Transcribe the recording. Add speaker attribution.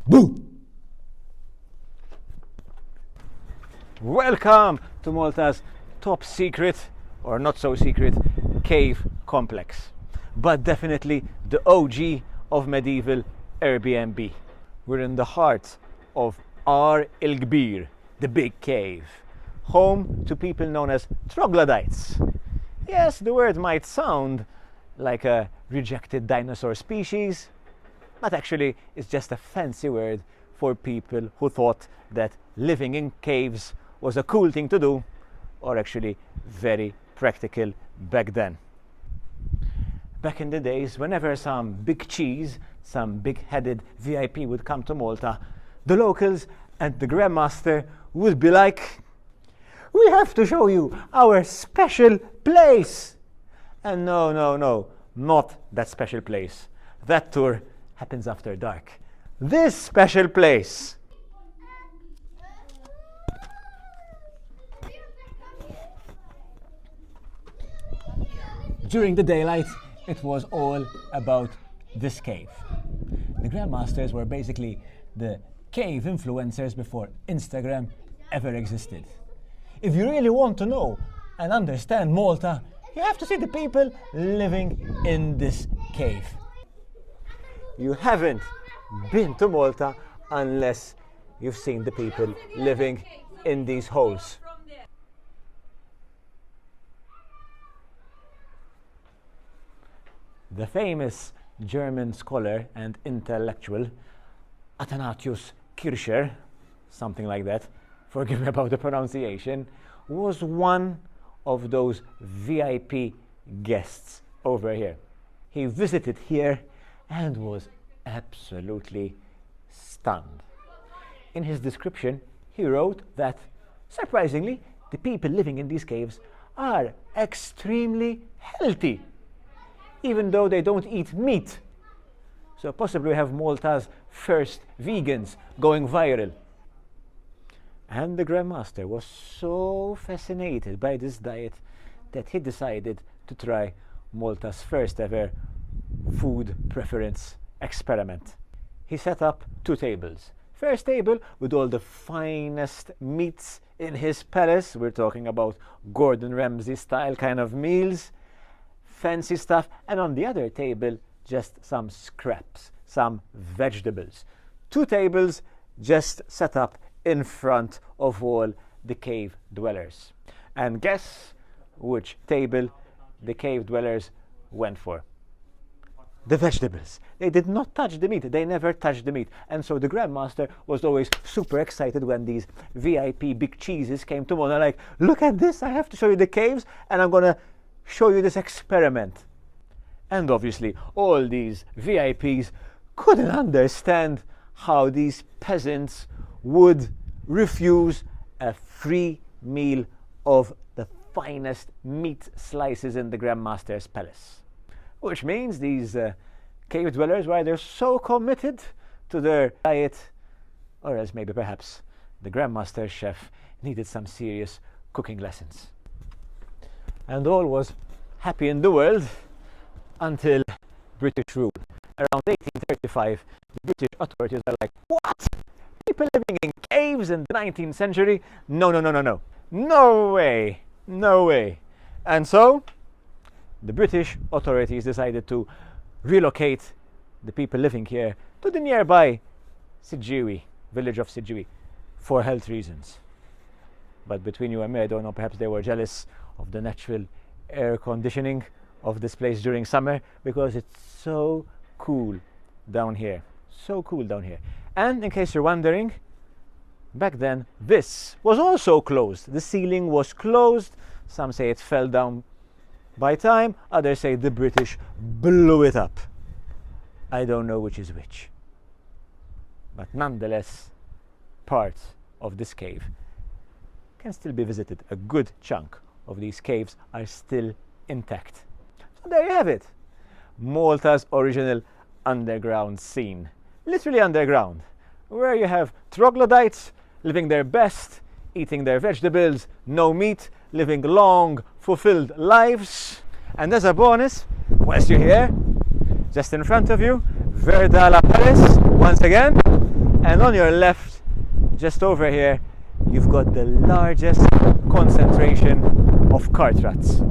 Speaker 1: Boo! Welcome to Malta's top secret, or not so secret, cave complex. But definitely the OG of medieval Airbnb. We're in the heart of 𝗬𝗏, the big cave, home to people known as troglodytes. Yes, the word might sound like a rejected dinosaur species, but actually it's just a fancy word for people who thought that living in caves was a cool thing to do, or actually very practical back then. Back in the days, whenever some big cheese, some big-headed VIP would come to Malta, the locals and the grandmaster would be like, "We have to show you our special place." And no, not that special place. That tour happens after dark. This special place. During the daylight, it was all about this cave. The grandmasters were basically the cave influencers before Instagram ever existed. If you really want to know and understand Malta, you have to see the people living in this cave. You haven't been to Malta unless you've seen the people living in these holes. The famous German scholar and intellectual Athanasius Kircher, something like that, forgive me about the pronunciation, was one of those VIP guests over here. He visited here and was absolutely stunned. In his description, he wrote that, surprisingly, the people living in these caves are extremely healthy, even though they don't eat meat. So possibly we have Malta's first vegans going viral. And the grandmaster was so fascinated by this diet that he decided to try Malta's first ever food preference experiment. He set up 2 tables. First table with all the finest meats in his palace. We're talking about Gordon Ramsay style kind of meals, fancy stuff. And on the other table, just some scraps, some vegetables. 2 tables just set up in front of all the cave dwellers. And guess which table the cave dwellers went for? The vegetables. They did not touch the meat. They never touched the meat. And so the grandmaster was always super excited when these VIP big cheeses came to Malta, like, "Look at this, I have to show you the caves and I'm gonna show you this experiment." And obviously all these VIPs couldn't understand how these peasants would refuse a free meal of the finest meat slices in the grandmaster's palace. Which means these cave dwellers were either so committed to their diet, or else maybe perhaps the grandmaster chef needed some serious cooking lessons. And all was happy in the world until British rule. Around 1835, the British authorities are like, "What? People living in caves in the 19th century? No. No way. No way." And so the British authorities decided to relocate the people living here to the nearby Siġġiewi, village of Siġġiewi, for health reasons. But between you and me, I don't know, perhaps they were jealous of the natural air conditioning of this place during summer, because it's so cool down here. So cool down here. And in case you're wondering, back then this was also closed. The ceiling was closed. Some say it fell down by time, others say the British blew it up. I don't know which is which. But nonetheless, parts of this cave can still be visited. A good chunk of these caves are still intact. So there you have it. Malta's original underground scene. Literally underground, where you have troglodytes living their best, eating their vegetables, no meat, living long, fulfilled lives. And as a bonus, whilst you're here, just in front of you, 𝗲𝗏 Palace, once again. And on your left, just over here, you've got the largest concentration of cart rats.